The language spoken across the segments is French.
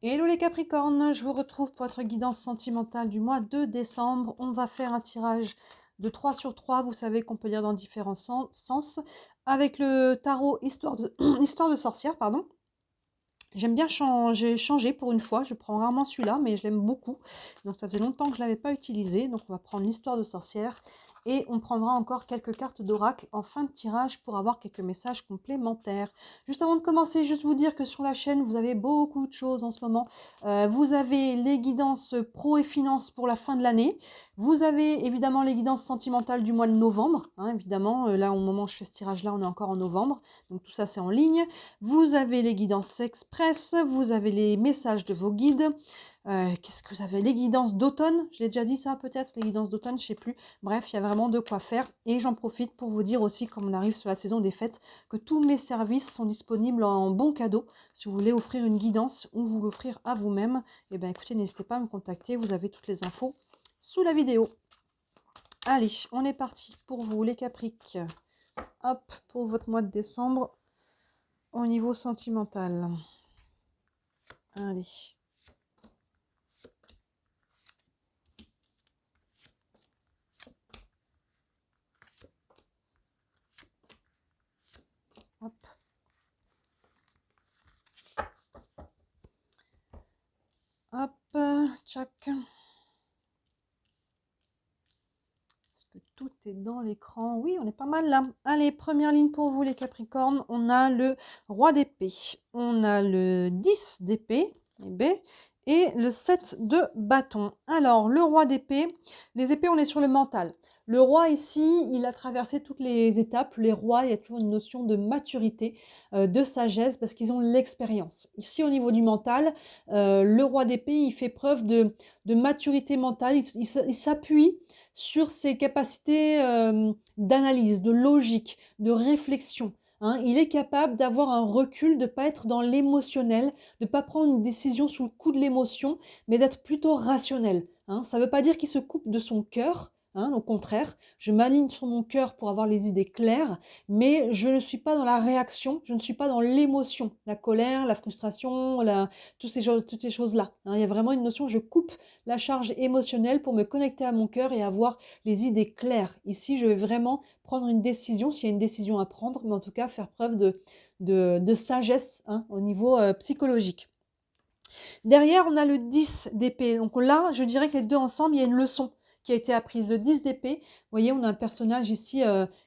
Hello les Capricornes, je vous retrouve pour votre guidance sentimentale du mois de décembre. On va faire un tirage de 3 sur 3, vous savez qu'on peut lire dans différents sens, avec le tarot Histoire de, Histoire de sorcière, pardon. J'aime bien changer pour une fois, je prends rarement celui-là, mais je l'aime beaucoup. Donc ça faisait longtemps que je ne l'avais pas utilisé, donc on va prendre l'Histoire de sorcière. Et on prendra encore quelques cartes d'oracle en fin de tirage pour avoir quelques messages complémentaires. Juste avant de commencer, juste vous dire que sur la chaîne, vous avez beaucoup de choses en ce moment. Vous avez les guidances pro et finance pour la fin de l'année. Vous avez évidemment les guidances sentimentales du mois de novembre. Hein, évidemment, là au moment où je fais ce tirage-là, on est encore en novembre. Donc tout ça, c'est en ligne. Vous avez les guidances express. Vous avez les messages de vos guides. Qu'est-ce que vous avez? Les guidances d'automne, je l'ai déjà dit ça peut-être, les guidances d'automne, je ne sais plus. Bref, il y a vraiment de quoi faire. Et j'en profite pour vous dire aussi, comme on arrive sur la saison des fêtes, que tous mes services sont disponibles en bon cadeau. Si vous voulez offrir une guidance ou vous l'offrir à vous-même, eh bien écoutez, n'hésitez pas à me contacter, vous avez toutes les infos sous la vidéo. Allez, on est parti pour vous les capriques. Hop, pour votre mois de décembre, au niveau sentimental. Allez. Hop. Hop, tchac. Est-ce que tout est dans l'écran? Oui, on est pas mal là. Allez, première ligne pour vous les Capricornes. On a le roi d'épée. On a le 10 d'épée. Et le 7 de bâton. Alors, le roi d'épée, les épées, on est sur le mental. Le roi ici, il a traversé toutes les étapes. Les rois, il y a toujours une notion de maturité, de sagesse, parce qu'ils ont l'expérience. Ici, au niveau du mental, le roi d'épée, il fait preuve de maturité mentale. Il s'appuie sur ses capacités d'analyse, de logique, de réflexion. Hein. Il est capable d'avoir un recul, de ne pas être dans l'émotionnel, de ne pas prendre une décision sous le coup de l'émotion, mais d'être plutôt rationnel. Hein. Ça ne veut pas dire qu'il se coupe de son cœur. Hein, au contraire, je m'aligne sur mon cœur pour avoir les idées claires, mais je ne suis pas dans la réaction, je ne suis pas dans l'émotion, la colère, la frustration, toutes ces choses-là. Hein, il y a vraiment une notion, je coupe la charge émotionnelle pour me connecter à mon cœur et avoir les idées claires. Ici, je vais vraiment prendre une décision, s'il y a une décision à prendre, mais en tout cas faire preuve de sagesse, hein, au niveau psychologique. Derrière, on a le 10 d'épée. Donc là, je dirais que les deux ensemble, il y a une leçon qui a été apprise. Le 10 d'épée, vous voyez, on a un personnage ici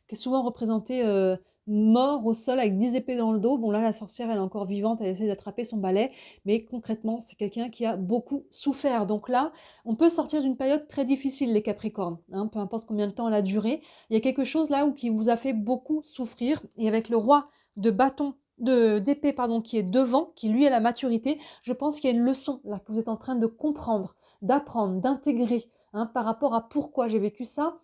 qui est souvent représenté mort au sol avec 10 épées dans le dos. Bon là, la sorcière, elle est encore vivante, elle essaie d'attraper son balai, mais concrètement, c'est quelqu'un qui a beaucoup souffert. Donc là, on peut sortir d'une période très difficile, les Capricornes, hein, peu importe combien de temps elle a duré. Il y a quelque chose là où qui vous a fait beaucoup souffrir. Et avec le roi de bâton, d'épée, pardon, qui est devant, qui lui a la maturité, je pense qu'il y a une leçon là que vous êtes en train de comprendre, d'apprendre, d'intégrer, hein, par rapport à pourquoi j'ai vécu ça,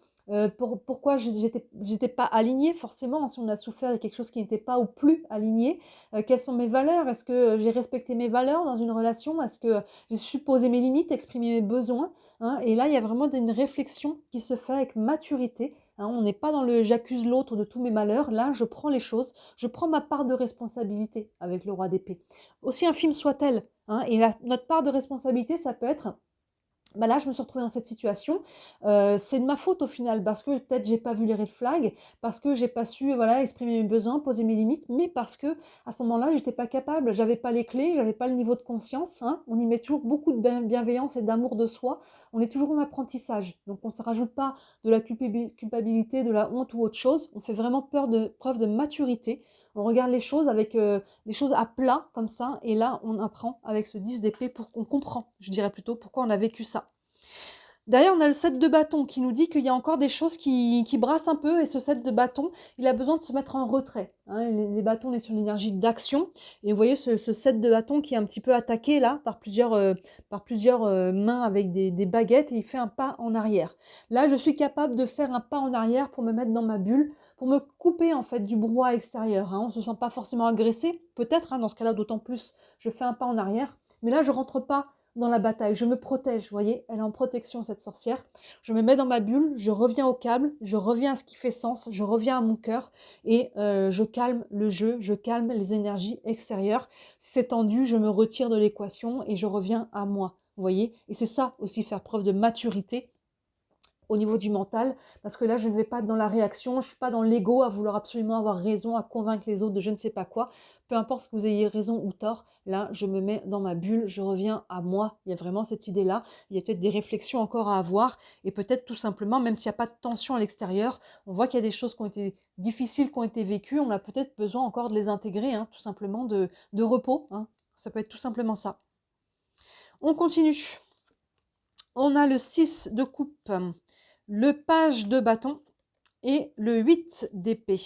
pourquoi j'étais pas alignée forcément, si on a souffert de quelque chose qui n'était pas ou plus aligné, quelles sont mes valeurs, est-ce que j'ai respecté mes valeurs dans une relation, est-ce que j'ai su poser mes limites, exprimer mes besoins, hein, et là il y a vraiment une réflexion qui se fait avec maturité. Hein, on n'est pas dans le j'accuse l'autre de tous mes malheurs, là je prends les choses, je prends ma part de responsabilité avec le roi d'épée. Aussi infime soit-elle, hein, et notre part de responsabilité, ça peut être bah là, je me suis retrouvée dans cette situation. C'est de ma faute au final, parce que peut-être j'ai pas vu les red flags, parce que j'ai pas su voilà, exprimer mes besoins, poser mes limites, mais parce que à ce moment-là, j'étais pas capable, j'avais pas les clés, j'avais pas le niveau de conscience. Hein. On y met toujours beaucoup de bienveillance et d'amour de soi. On est toujours en apprentissage, donc on ne se rajoute pas de la culpabilité, de la honte ou autre chose. On fait vraiment preuve de maturité. On regarde les choses avec les choses à plat comme ça, et là on apprend avec ce 10 d'épée pour qu'on comprend, je dirais plutôt, pourquoi on a vécu ça. Derrière, on a le 7 de bâton qui nous dit qu'il y a encore des choses qui brassent un peu, et ce 7 de bâton, il a besoin de se mettre en retrait. Hein. Les bâtons, on est sur l'énergie d'action, et vous voyez ce 7 de bâton qui est un petit peu attaqué là par plusieurs mains avec des baguettes, et il fait un pas en arrière. Là, je suis capable de faire un pas en arrière pour me mettre dans ma bulle, pour me couper en fait du brouhaha extérieur. Hein. On ne se sent pas forcément agressé, peut-être, hein, dans ce cas-là d'autant plus, je fais un pas en arrière, mais là je rentre pas dans la bataille, je me protège, vous voyez, elle est en protection cette sorcière. Je me mets dans ma bulle, je reviens au câble, je reviens à ce qui fait sens, je reviens à mon cœur et je calme le jeu, je calme les énergies extérieures. Si c'est tendu, je me retire de l'équation et je reviens à moi, vous voyez. Et c'est ça aussi faire preuve de maturité au niveau du mental, parce que là, je ne vais pas être dans la réaction, je ne suis pas dans l'ego à vouloir absolument avoir raison, à convaincre les autres de je ne sais pas quoi. Peu importe que vous ayez raison ou tort, là, je me mets dans ma bulle, je reviens à moi. Il y a vraiment cette idée-là. Il y a peut-être des réflexions encore à avoir, et peut-être tout simplement, même s'il n'y a pas de tension à l'extérieur, on voit qu'il y a des choses qui ont été difficiles, qui ont été vécues, on a peut-être besoin encore de les intégrer, hein, tout simplement de repos. Hein. Ça peut être tout simplement ça. On continue. On a le 6 de coupe, le page de bâton et le 8 d'épée.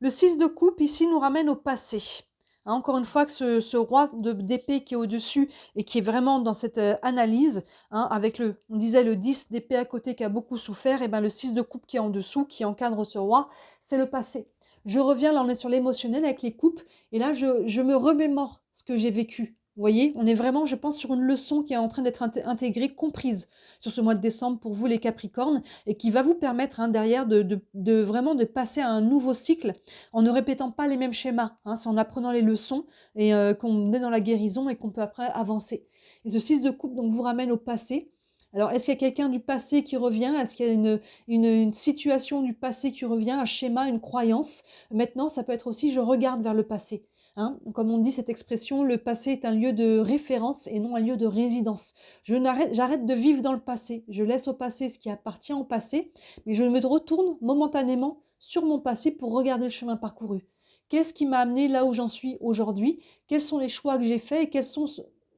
Le 6 de coupe ici nous ramène au passé. Hein, encore une fois que ce roi d'épée qui est au-dessus et qui est vraiment dans cette analyse, hein, avec on disait le 10 d'épée à côté qui a beaucoup souffert, et bien le 6 de coupe qui est en dessous, qui encadre ce roi, c'est le passé. Je reviens, là on est sur l'émotionnel avec les coupes, et là je me remémore ce que j'ai vécu. Vous voyez, on est vraiment, je pense, sur une leçon qui est en train d'être intégrée, comprise sur ce mois de décembre pour vous les Capricornes, et qui va vous permettre hein, derrière de vraiment de passer à un nouveau cycle en ne répétant pas les mêmes schémas, hein, c'est en apprenant les leçons et qu'on est dans la guérison et qu'on peut après avancer. Et ce 6 de coupe donc vous ramène au passé. Alors, est-ce qu'il y a quelqu'un du passé qui revient? Est-ce qu'il y a une situation du passé qui revient, un schéma, une croyance? Maintenant, ça peut être aussi je regarde vers le passé. Hein, comme on dit cette expression, le passé est un lieu de référence et non un lieu de résidence. J'arrête de vivre dans le passé. Je laisse au passé ce qui appartient au passé, mais je me retourne momentanément sur mon passé pour regarder le chemin parcouru. Qu'est-ce qui m'a amené là où j'en suis aujourd'hui? Quels sont les choix que j'ai faits et quels sont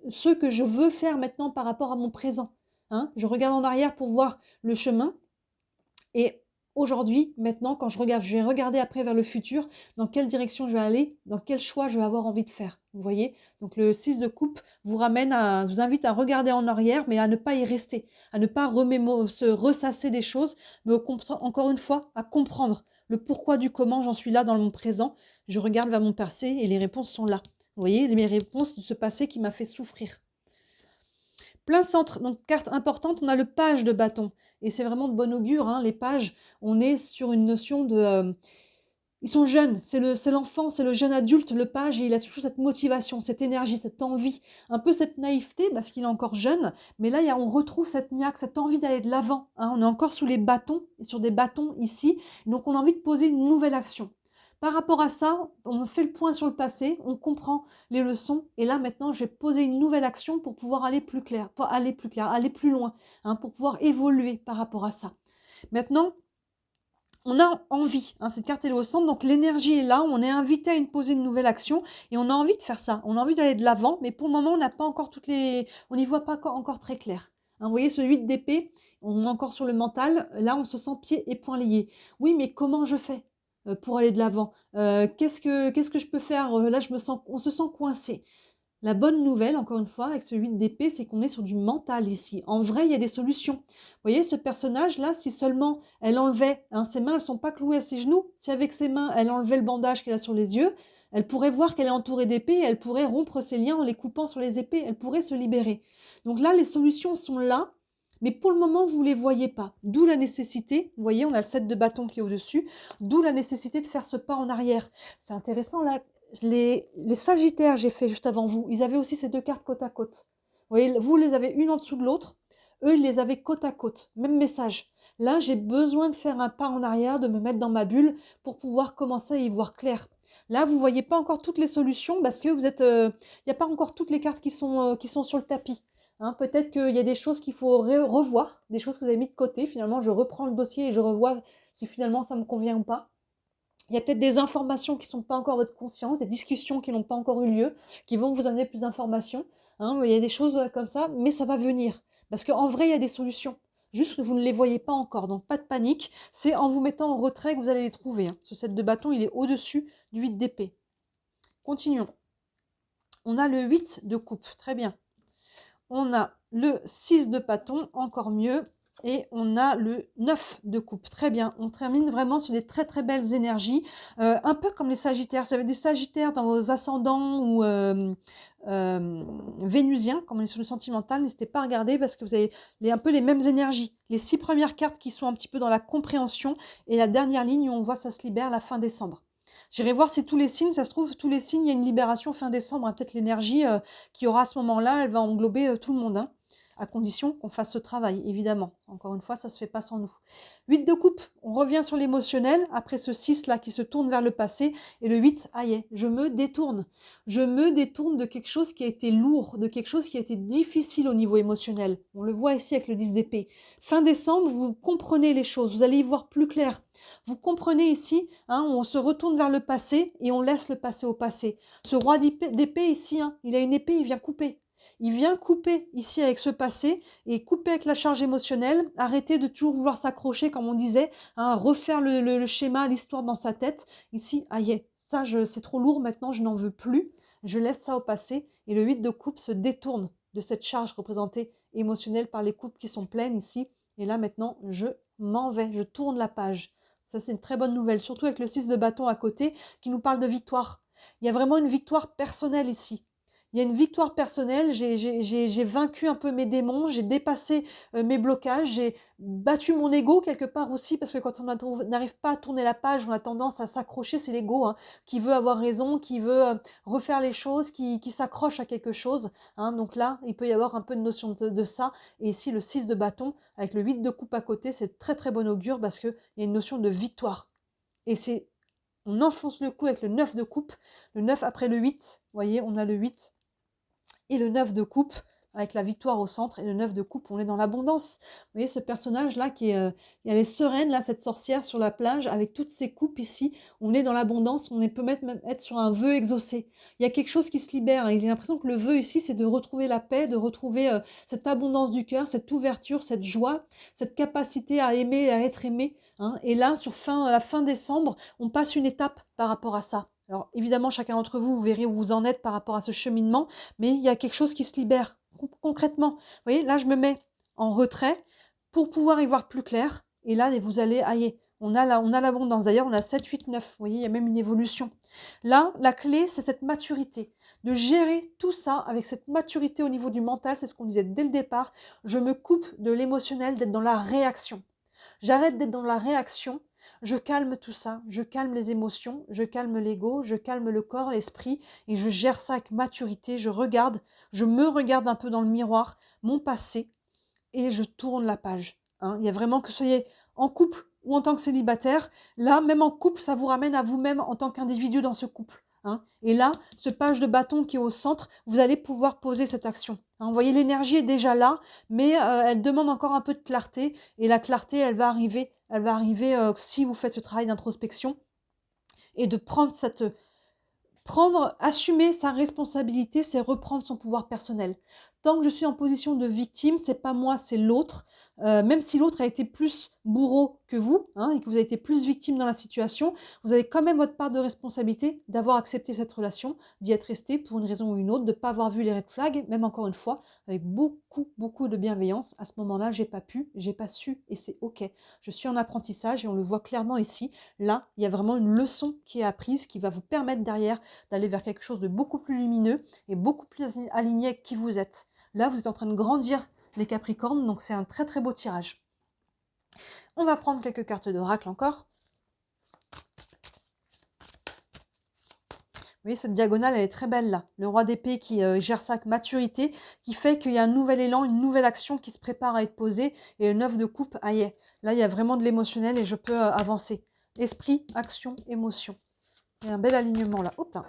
ceux que je veux faire maintenant par rapport à mon présent? Hein, je regarde en arrière pour voir le chemin et aujourd'hui, maintenant, quand je vais regarder après vers le futur, dans quelle direction je vais aller, dans quel choix je vais avoir envie de faire. Vous voyez? Donc le 6 de coupe vous invite à regarder en arrière, mais à ne pas y rester, à ne pas se ressasser des choses, mais encore une fois, à comprendre le pourquoi du comment j'en suis là dans mon présent. Je regarde vers mon passé et les réponses sont là. Vous voyez, mes réponses de ce passé qui m'a fait souffrir. Plein centre, donc carte importante, on a le page de bâton. Et c'est vraiment de bon augure, hein, les pages, on est sur une notion de... ils sont jeunes, c'est l'enfant, c'est le jeune adulte, le page, et il a toujours cette motivation, cette énergie, cette envie, un peu cette naïveté, parce qu'il est encore jeune, mais là, on retrouve cette niaque, cette envie d'aller de l'avant. Hein, on est encore sous les bâtons, sur des bâtons ici, donc on a envie de poser une nouvelle action. Par rapport à ça, on fait le point sur le passé, on comprend les leçons, et là maintenant je vais poser une nouvelle action pour pouvoir aller plus clair, aller plus loin, hein, pour pouvoir évoluer par rapport à ça. Maintenant, on a envie, hein, cette carte est au centre, donc l'énergie est là, on est invité à poser une nouvelle action, et on a envie de faire ça, on a envie d'aller de l'avant, mais pour le moment on n'a pas encore on n'y voit pas encore très clair. Hein, vous voyez ce 8 d'épée, on est encore sur le mental, là on se sent pieds et poings liés. Oui, mais comment je fais pour aller de l'avant? Qu'est-ce que je peux faire? Là, on se sent coincé. La bonne nouvelle, encore une fois, avec ce 8 d'épée, c'est qu'on est sur du mental ici. En vrai, il y a des solutions. Vous voyez, ce personnage-là, si seulement elle enlevait, hein, ses mains, elles ne sont pas clouées à ses genoux, si avec ses mains, elle enlevait le bandage qu'elle a sur les yeux, elle pourrait voir qu'elle est entourée d'épées, et elle pourrait rompre ses liens en les coupant sur les épées, elle pourrait se libérer. Donc là, les solutions sont là, mais pour le moment, vous ne les voyez pas. D'où la nécessité, vous voyez, on a le 7 de bâton qui est au-dessus, d'où la nécessité de faire ce pas en arrière. C'est intéressant, là, les Sagittaires, j'ai fait juste avant vous, ils avaient aussi ces deux cartes côte à côte. Vous voyez, vous les avez une en dessous de l'autre, eux, ils les avaient côte à côte. Même message. Là, j'ai besoin de faire un pas en arrière, de me mettre dans ma bulle pour pouvoir commencer à y voir clair. Là, vous ne voyez pas encore toutes les solutions parce que il n'y a pas encore toutes les cartes qui sont sur le tapis. Hein, peut-être qu'il y a des choses qu'il faut revoir, des choses que vous avez mis de côté. Finalement, je reprends le dossier et je revois si finalement ça me convient ou pas. Il y a peut-être des informations qui ne sont pas encore votre conscience, des discussions qui n'ont pas encore eu lieu, qui vont vous amener plus d'informations. Hein, il y a des choses comme ça, mais ça va venir. Parce qu'en vrai, il y a des solutions. Juste que vous ne les voyez pas encore. Donc pas de panique. C'est en vous mettant en retrait que vous allez les trouver. Hein. Ce 7 de bâton, il est au-dessus du 8 d'épée. Continuons. On a le 8 de coupe. Très bien. On a le 6 de bâton, encore mieux. Et on a le 9 de coupe. Très bien. On termine vraiment sur des très très belles énergies. Un peu comme les sagittaires. Si vous avez des sagittaires dans vos ascendants ou vénusiens, comme on est sur le sentimental, n'hésitez pas à regarder parce que vous avez un peu les mêmes énergies. Les 6 premières cartes qui sont un petit peu dans la compréhension et la dernière ligne où on voit ça se libère la fin décembre. J'irai voir si tous les signes, ça se trouve, tous les signes, il y a une libération fin décembre. Hein. Peut-être l'énergie qu'il y aura à ce moment-là, elle va englober tout le monde. Hein. À condition qu'on fasse ce travail, évidemment. Encore une fois, ça ne se fait pas sans nous. 8 de coupe, on revient sur l'émotionnel, après ce 6-là qui se tourne vers le passé, et le 8, aïe, je me détourne. Je me détourne de quelque chose qui a été lourd, de quelque chose qui a été difficile au niveau émotionnel. On le voit ici avec le 10 d'épée. Fin décembre, vous comprenez les choses, vous allez y voir plus clair. Vous comprenez ici, hein, on se retourne vers le passé et on laisse le passé au passé. Ce roi d'épée ici, hein, il a une épée, il vient couper. Il vient couper ici avec ce passé et couper avec la charge émotionnelle, arrêter de toujours vouloir s'accrocher, comme on disait, hein, refaire le schéma, l'histoire dans sa tête. Ici, aïe, ça c'est trop lourd maintenant, je n'en veux plus, je laisse ça au passé. Et le 8 de coupe se détourne de cette charge représentée émotionnelle par les coupes qui sont pleines ici. Et là maintenant, je m'en vais, je tourne la page. Ça c'est une très bonne nouvelle, surtout avec le 6 de bâton à côté qui nous parle de victoire. Il y a vraiment une victoire personnelle ici. Il y a une victoire personnelle, j'ai vaincu un peu mes démons, j'ai dépassé mes blocages, j'ai battu mon ego quelque part aussi, parce que quand on n'arrive pas à tourner la page, on a tendance à s'accrocher, c'est l'ego hein, qui veut avoir raison, qui veut refaire les choses, qui s'accroche à quelque chose. Hein. Donc là, il peut y avoir un peu de notion de ça. Et ici, le 6 de bâton, avec le 8 de coupe à côté, c'est très très bon augure, parce qu'il y a une notion de victoire. Et on enfonce le clou avec le 9 de coupe, le 9 après le 8, vous voyez, on a le 8 et le 9 de coupe avec la victoire au centre et le 9 de coupe, on est dans l'abondance. Vous voyez ce personnage-là elle est sereine, là, cette sorcière sur la plage avec toutes ses coupes ici, on est dans l'abondance, on peut même être sur un vœu exaucé. Il y a quelque chose qui se libère et j'ai l'impression que le vœu ici, c'est de retrouver la paix, de retrouver cette abondance du cœur, cette ouverture, cette joie, cette capacité à aimer, à être aimé. Hein. Et là, la fin décembre, on passe une étape par rapport à ça. Alors évidemment, chacun d'entre vous, vous verrez où vous en êtes par rapport à ce cheminement, mais il y a quelque chose qui se libère concrètement. Vous voyez, là, je me mets en retrait pour pouvoir y voir plus clair. Et là, vous allez, aïe, on a l'abondance. D'ailleurs, on a 7, 8, 9. Vous voyez, il y a même une évolution. Là, la clé, c'est cette maturité. De gérer tout ça avec cette maturité au niveau du mental. C'est ce qu'on disait dès le départ. Je me coupe de l'émotionnel, d'être dans la réaction. J'arrête d'être dans la réaction. Je calme tout ça, je calme les émotions, je calme l'ego, je calme le corps, l'esprit et je gère ça avec maturité. Je me regarde un peu dans le miroir, mon passé et je tourne la page. Hein. Il y a vraiment que vous soyez en couple ou en tant que célibataire. Là, même en couple, ça vous ramène à vous-même en tant qu'individu dans ce couple. Hein. Et là, ce page de bâton qui est au centre, vous allez pouvoir poser cette action. Hein. Vous voyez, l'énergie est déjà là, mais elle demande encore un peu de clarté. Et la clarté, elle va arriver si vous faites ce travail d'introspection et de assumer sa responsabilité, c'est reprendre son pouvoir personnel. Tant que je suis en position de victime, c'est pas moi, c'est l'autre. Même si l'autre a été plus bourreau que vous, hein, et que vous avez été plus victime dans la situation, vous avez quand même votre part de responsabilité d'avoir accepté cette relation, d'y être resté pour une raison ou une autre, de ne pas avoir vu les red flags, même encore une fois, avec beaucoup, beaucoup de bienveillance. À ce moment-là, j'ai pas pu, j'ai pas su, et c'est ok. Je suis en apprentissage et on le voit clairement ici. Là, il y a vraiment une leçon qui est apprise, qui va vous permettre derrière d'aller vers quelque chose de beaucoup plus lumineux et beaucoup plus aligné avec qui vous êtes. Là, vous êtes en train de grandir les Capricornes, donc c'est un très très beau tirage. On va prendre quelques cartes d'oracle encore. Vous voyez, cette diagonale, elle est très belle là. Le roi d'épée qui gère ça avec maturité, qui fait qu'il y a un nouvel élan, une nouvelle action qui se prépare à être posée. Et le 9 de coupe, aïe, là, il y a vraiment de l'émotionnel et je peux avancer. Esprit, action, émotion. Il y a un bel alignement là. Hop là.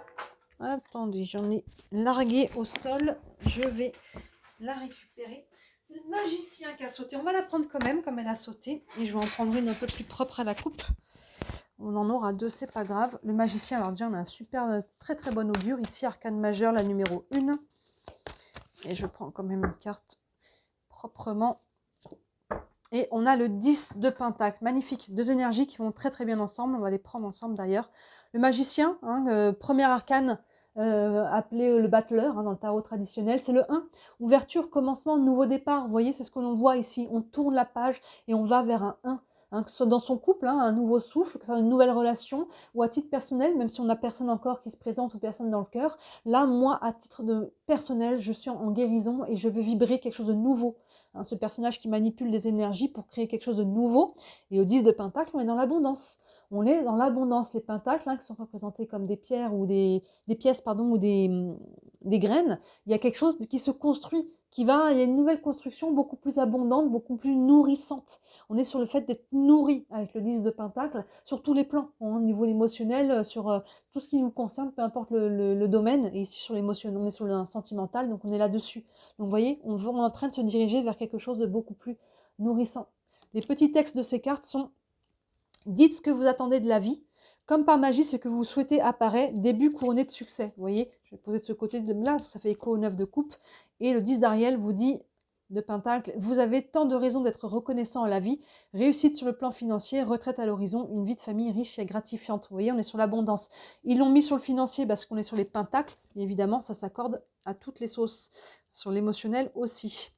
Attendez, j'en ai largué au sol. Je vais la récupérer. C'est le magicien qui a sauté. On va la prendre quand même, comme elle a sauté. Et je vais en prendre une un peu plus propre à la coupe. On en aura deux, c'est pas grave. Le magicien, alors déjà, on a un super, très très bon augure. Ici, arcane majeure, la numéro 1. Et je prends quand même une carte proprement. Et on a le 10 de pentacle. Magnifique. Deux énergies qui vont très très bien ensemble. On va les prendre ensemble d'ailleurs. Le magicien, hein, premier arcane appelé le battleur dans le tarot traditionnel. C'est le 1, ouverture, commencement, nouveau départ. Vous voyez, c'est ce que l'on voit ici. On tourne la page et on va vers un 1. Que ce soit dans son couple, un nouveau souffle, que ce soit une nouvelle relation, ou à titre personnel, même si on n'a personne encore qui se présente ou personne dans le cœur. Là, moi, à titre de personnel, je suis en guérison et je veux vibrer quelque chose de nouveau. Ce personnage qui manipule les énergies pour créer quelque chose de nouveau. Et au 10 de Pentacle, on est dans l'abondance. On est dans l'abondance. Les pentacles, qui sont représentés comme des pierres ou des pièces, pardon, ou des graines, il y a quelque chose qui se construit, il y a une nouvelle construction beaucoup plus abondante, beaucoup plus nourrissante. On est sur le fait d'être nourri avec le 10 de Pentacle, sur tous les plans, au niveau émotionnel, sur tout ce qui nous concerne, peu importe le domaine, et ici sur l'émotion, on est sur le sentimental, donc on est là-dessus. Donc vous voyez, on est en train de se diriger vers quelque chose de beaucoup plus nourrissant. Les petits textes de ces cartes sont « Dites ce que vous attendez de la vie ». Comme par magie, ce que vous souhaitez apparaît, début couronné de succès. Vous voyez, je vais poser de ce côté de là, parce que ça fait écho au 9 de coupe. Et le 10 d'Ariel vous dit, de Pentacle, vous avez tant de raisons d'être reconnaissant à la vie, réussite sur le plan financier, retraite à l'horizon, une vie de famille riche et gratifiante. Vous voyez, on est sur l'abondance. Ils l'ont mis sur le financier parce qu'on est sur les pentacles, et évidemment, ça s'accorde à toutes les sauces. Sur l'émotionnel aussi.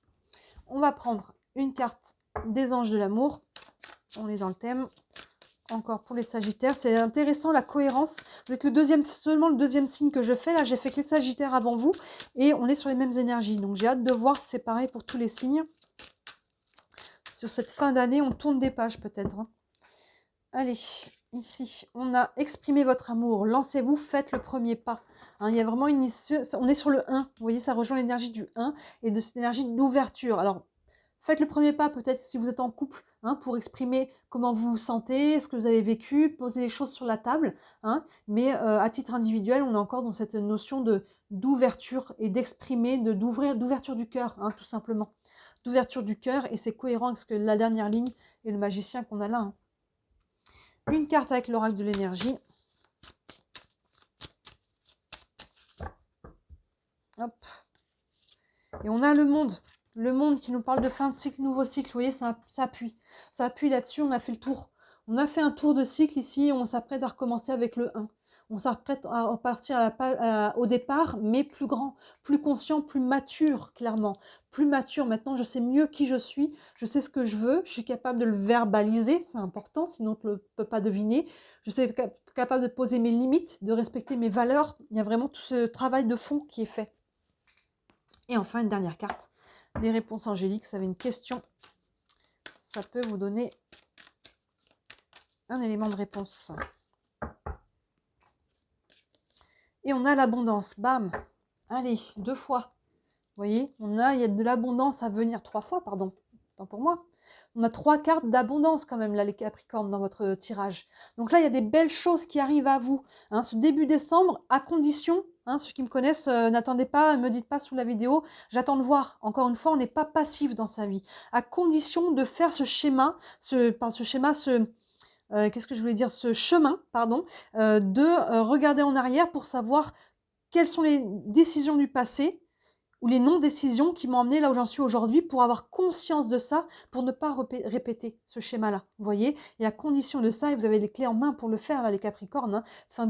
On va prendre une carte des anges de l'amour. On est dans le thème. Encore pour les Sagittaires, c'est intéressant la cohérence. Vous êtes seulement le deuxième signe que je fais. Là, j'ai fait que les Sagittaires avant vous et on est sur les mêmes énergies. Donc, j'ai hâte de voir si c'est pareil pour tous les signes. Sur cette fin d'année, on tourne des pages peut-être. Allez, ici, on a exprimé votre amour. Lancez-vous, faites le premier pas. Il y a vraiment on est sur le 1. Vous voyez, ça rejoint l'énergie du 1 et de cette énergie d'ouverture. Alors, faites le premier pas, peut-être si vous êtes en couple, pour exprimer comment vous vous sentez, ce que vous avez vécu, poser les choses sur la table. Mais à titre individuel, on est encore dans cette notion d'ouverture et d'exprimer, d'ouverture du cœur, tout simplement. D'ouverture du cœur, et c'est cohérent avec la dernière ligne et le magicien qu'on a là. Une carte avec l'oracle de l'énergie. Hop. Et on a le monde. Le monde qui nous parle de fin de cycle, nouveau cycle, vous voyez, ça appuie. Ça appuie là-dessus, on a fait le tour. On a fait un tour de cycle ici, on s'apprête à recommencer avec le 1. On s'apprête à repartir au départ, mais plus grand, plus conscient, plus mature, clairement. Plus mature, maintenant je sais mieux qui je suis, je sais ce que je veux, je suis capable de le verbaliser, c'est important, sinon on ne peut pas deviner. Je suis capable de poser mes limites, de respecter mes valeurs. Il y a vraiment tout ce travail de fond qui est fait. Et enfin, une dernière carte. Des réponses angéliques, ça avait une question, ça peut vous donner un élément de réponse. Et on a l'abondance, bam, allez, 2 fois. Vous voyez, il y a de l'abondance à venir, 3 fois, pardon, tant pour moi. On a 3 cartes d'abondance quand même, là, les Capricornes, dans votre tirage. Donc là, il y a des belles choses qui arrivent à vous. Ce début décembre, à condition, ceux qui me connaissent, n'attendez pas, ne me dites pas sous la vidéo, j'attends de voir. Encore une fois, on n'est pas passif dans sa vie. À condition de faire ce chemin, qu'est-ce que je voulais dire, ce chemin, pardon, de regarder en arrière pour savoir quelles sont les décisions du passé ou les non-décisions qui m'ont emmené là où j'en suis aujourd'hui, pour avoir conscience de ça, pour ne pas répéter ce schéma-là. Vous voyez, et à condition de ça, et vous avez les clés en main pour le faire, là, les Capricornes, fin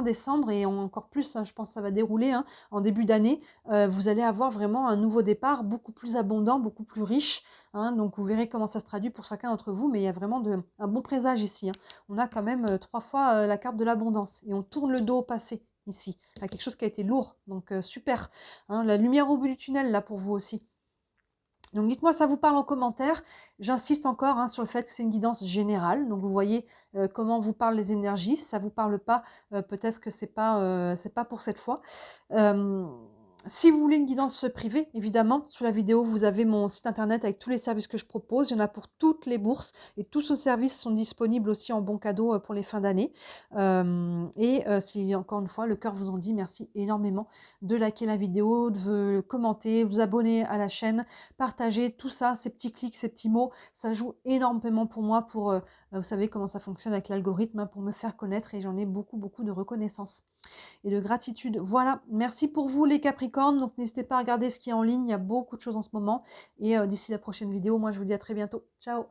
décembre, et encore plus, je pense que ça va dérouler en début d'année, vous allez avoir vraiment un nouveau départ, beaucoup plus abondant, beaucoup plus riche, donc vous verrez comment ça se traduit pour chacun d'entre vous, mais il y a vraiment un bon présage ici. On a quand même 3 fois la carte de l'abondance, et on tourne le dos au passé. Ici, à quelque chose qui a été lourd, donc super. La lumière au bout du tunnel, là, pour vous aussi. Donc, dites-moi, ça vous parle en commentaire. J'insiste encore sur le fait que c'est une guidance générale. Donc, vous voyez comment vous parlent les énergies. Si ça ne vous parle pas, peut-être que c'est pas pour cette fois. Si vous voulez une guidance privée, évidemment, sous la vidéo, vous avez mon site internet avec tous les services que je propose. Il y en a pour toutes les bourses et tous ces services sont disponibles aussi en bon cadeau pour les fins d'année. Si, encore une fois, le cœur vous en dit, merci énormément de liker la vidéo, de commenter, vous abonner à la chaîne, partager tout ça, ces petits clics, ces petits mots, ça joue énormément pour moi, vous savez comment ça fonctionne avec l'algorithme, pour me faire connaître, et j'en ai beaucoup, beaucoup de reconnaissance et de gratitude. Voilà, merci pour vous les Capricornes, donc n'hésitez pas à regarder ce qui est en ligne, il y a beaucoup de choses en ce moment, et d'ici la prochaine vidéo, moi je vous dis à très bientôt, ciao.